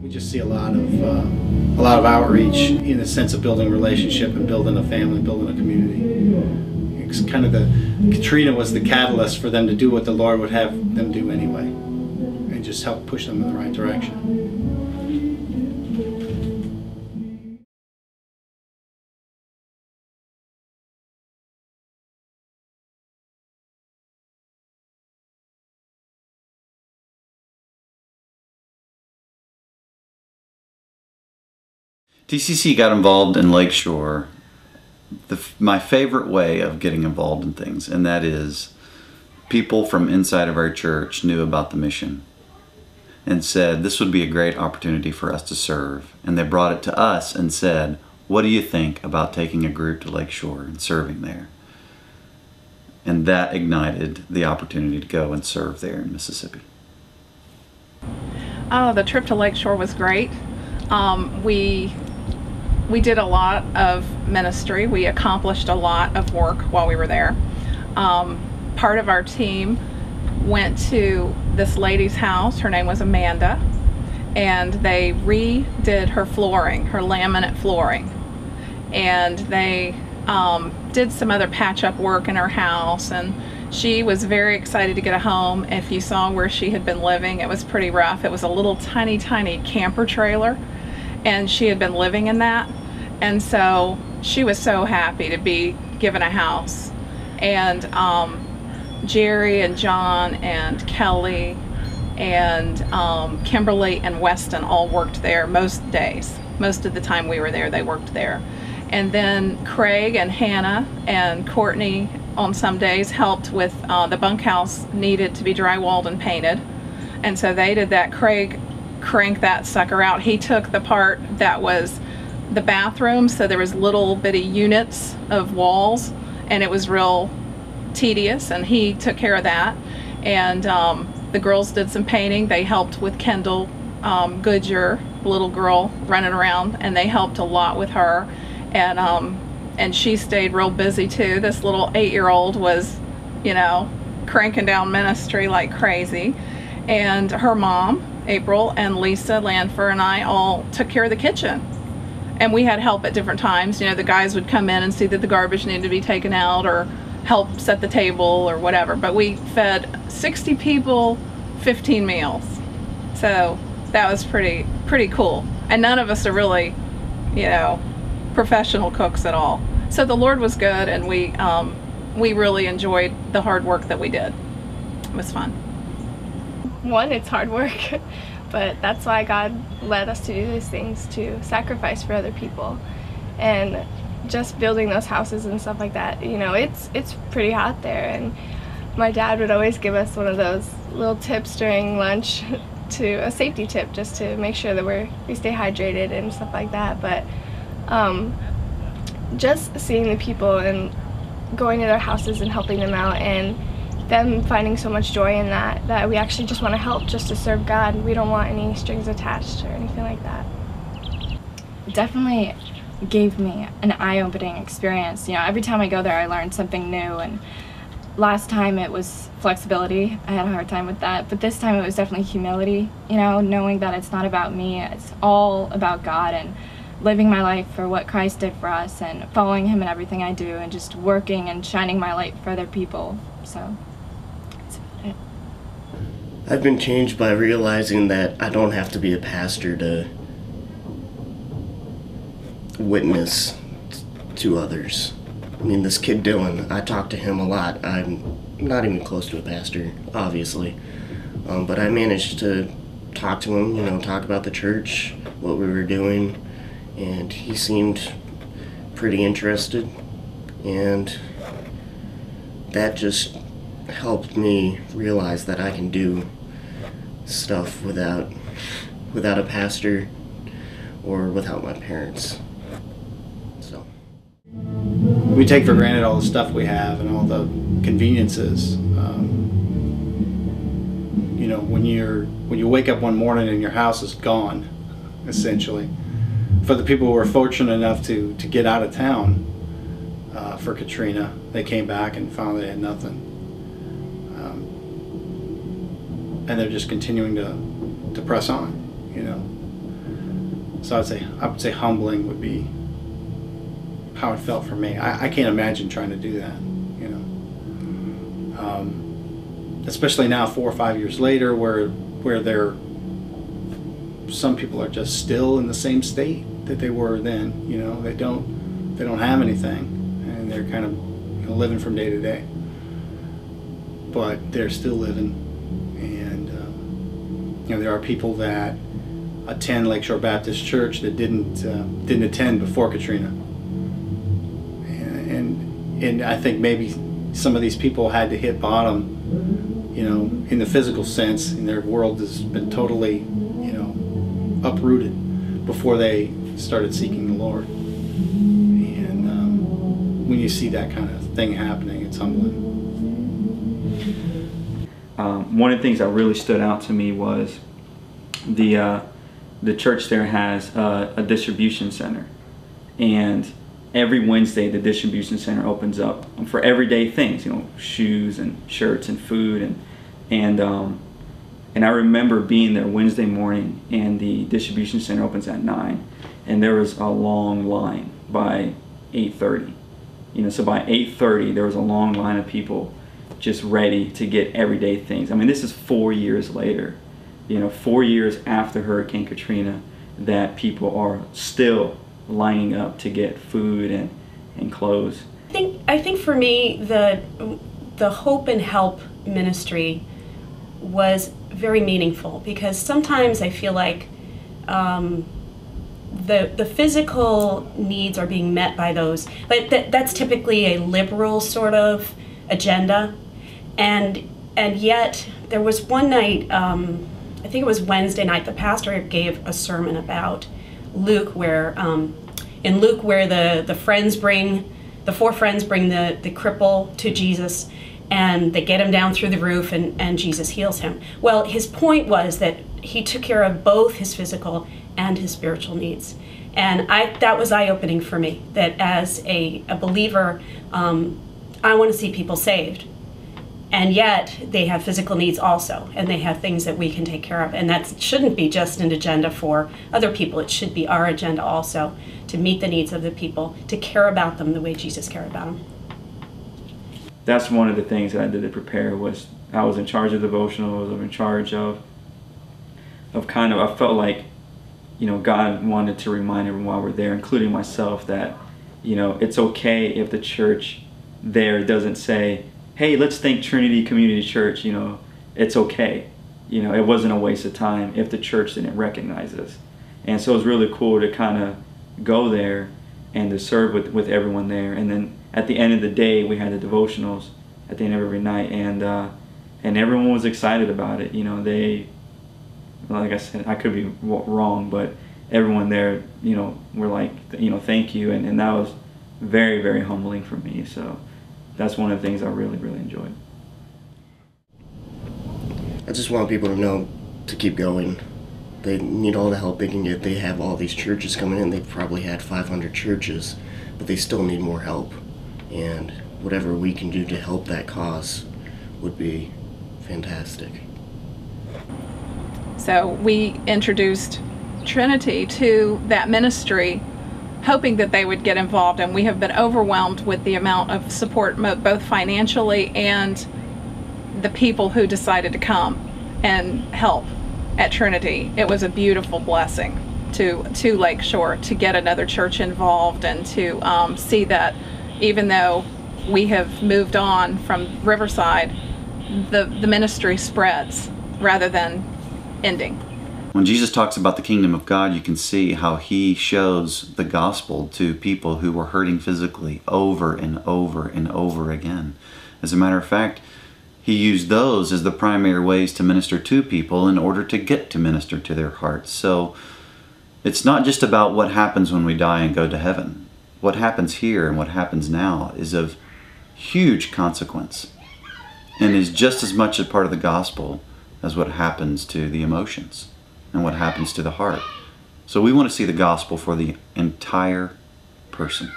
We just see a lot of outreach in the sense of building relationship and building a family, building a community. It's kind of Katrina was the catalyst for them to do what the Lord would have them do anyway, and just help push them in the right direction. TCC got involved in Lakeshore my favorite way of getting involved in things, and that is people from inside of our church knew about the mission and said this would be a great opportunity for us to serve, and they brought it to us and said, what do you think about taking a group to Lakeshore and serving there? And that ignited the opportunity to go and serve there in Mississippi. Oh, the trip to Lakeshore was great. We did a lot of ministry. We accomplished a lot of work while we were there. Part of our team went to this lady's house. Her name was Amanda, and they redid her flooring, her laminate flooring. And they did some other patch-up work in her house, and she was very excited to get a home. If you saw where she had been living, it was pretty rough. It was a little tiny camper trailer, and she had been living in that, and so she was so happy to be given a house. And Jerry and John and Kelly and Kimberly and Weston all worked there most days. Most of the time we were there, they worked there. And then Craig and Hannah and Courtney on some days helped with the bunkhouse needed to be drywalled and painted, and so they did that. Craig cranked that sucker out. He took the part that was the bathroom, so there was little bitty units of walls, and it was real tedious, and he took care of that. And the girls did some painting. They helped with Kendall Goodyear, little girl running around, and they helped a lot with her. And she stayed real busy too. This little 8-year-old was, you know, cranking down ministry like crazy. And her mom, April, and Lisa Lanfer and I all took care of the kitchen. And we had help at different times. You know, the guys would come in and see that the garbage needed to be taken out or help set the table or whatever. But we fed 60 people 15 meals. So that was pretty cool. And none of us are really, you know, professional cooks at all. So the Lord was good, and we really enjoyed the hard work that we did. It was fun. One, it's hard work, but that's why God led us to do these things, to sacrifice for other people. And just building those houses and stuff like that, you know, it's pretty hot there, and my dad would always give us one of those little tips during lunch, to a safety tip, just to make sure that we stay hydrated and stuff like that. But just seeing the people and going to their houses and helping them out, and them finding so much joy in that we actually just want to help, just to serve God. We don't want any strings attached or anything like that. It definitely gave me an eye-opening experience. You know, every time I go there I learned something new, and last time it was flexibility. I had a hard time with that, but this time it was definitely humility, you know, knowing that it's not about me, it's all about God, and living my life for what Christ did for us, and following Him in everything I do, and just working and shining my light for other people. So that's about it. I've been changed by realizing that I don't have to be a pastor to witness to others. I mean, this kid Dylan, I talk to him a lot. I'm not even close to a pastor, obviously, but I managed to talk to him, you know, talk about the church, what we were doing, and he seemed pretty interested, and that just helped me realize that I can do stuff without a pastor or without my parents. So we take for granted all the stuff we have and all the conveniences. You know, when you wake up one morning and your house is gone, essentially. For the people who were fortunate enough to get out of town for Katrina, they came back and found they had nothing. And they're just continuing to press on, you know. So I would say humbling would be how it felt for me. I can't imagine trying to do that, you know. Especially now, 4 or 5 years later, where some people are just still in the same state that they were then. You know, they don't have anything, and they're kind of, you know, living from day to day. But they're still living, and you know, there are people that attend Lakeshore Baptist Church that didn't attend before Katrina, and I think maybe some of these people had to hit bottom, you know, in the physical sense, and their world has been totally, you know, uprooted before they started seeking the Lord. And when you see that kind of thing happening, it's humbling. One of the things that really stood out to me was the church there has a distribution center, and every Wednesday the distribution center opens up for everyday things, you know, shoes and shirts and food, and I remember being there Wednesday morning, and the distribution center opens at 9, and there was a long line by 8:30. You know, so by 8:30 there was a long line of people just ready to get everyday things. I mean, this is 4 years later, you know, 4 years after Hurricane Katrina, that people are still lining up to get food and clothes. I think for me, the Hope and Help ministry was very meaningful, because sometimes I feel like the physical needs are being met by those, but that's typically a liberal sort of agenda, and yet there was one night, I think it was Wednesday night, the pastor gave a sermon about Luke, where in Luke, where the four friends bring the cripple to Jesus, and they get him down through the roof, and Jesus heals him. Well, his point was that he took care of both his physical and his spiritual needs. And that was eye-opening for me, that as a believer, I want to see people saved. And yet they have physical needs also, and they have things that we can take care of. And that shouldn't be just an agenda for other people. It should be our agenda also, to meet the needs of the people, to care about them the way Jesus cared about them. That's one of the things that I did to prepare. Was I was in charge of devotionals. I was in charge of kind of, I felt like, you know, God wanted to remind everyone while we're there, including myself, that, you know, it's okay if the church there doesn't say, hey, let's thank Trinity Community Church, you know, it's okay. You know, it wasn't a waste of time if the church didn't recognize us. And so it was really cool to kind of go there and to serve with everyone there. And then at the end of the day, we had the devotionals at the end of every night, and everyone was excited about it. You know, they, like I said, I could be wrong, but everyone there, you know, were like, you know, thank you, and that was very, very humbling for me. So that's one of the things I really, really enjoyed. I just want people to know to keep going. They need all the help they can get. They have all these churches coming in. They've probably had 500 churches, but they still need more help. And whatever we can do to help that cause would be fantastic. So we introduced Trinity to that ministry, hoping that they would get involved, and we have been overwhelmed with the amount of support, both financially and the people who decided to come and help at Trinity. It was a beautiful blessing to Lakeshore to get another church involved, and to see that even though we have moved on from Riverside, the ministry spreads rather than ending. When Jesus talks about the kingdom of God, you can see how he shows the gospel to people who were hurting physically over and over and over again. As a matter of fact, he used those as the primary ways to minister to people in order to get to minister to their hearts. So it's not just about what happens when we die and go to heaven. What happens here and what happens now is of huge consequence, and is just as much a part of the gospel as what happens to the emotions and what happens to the heart. So we want to see the gospel for the entire person.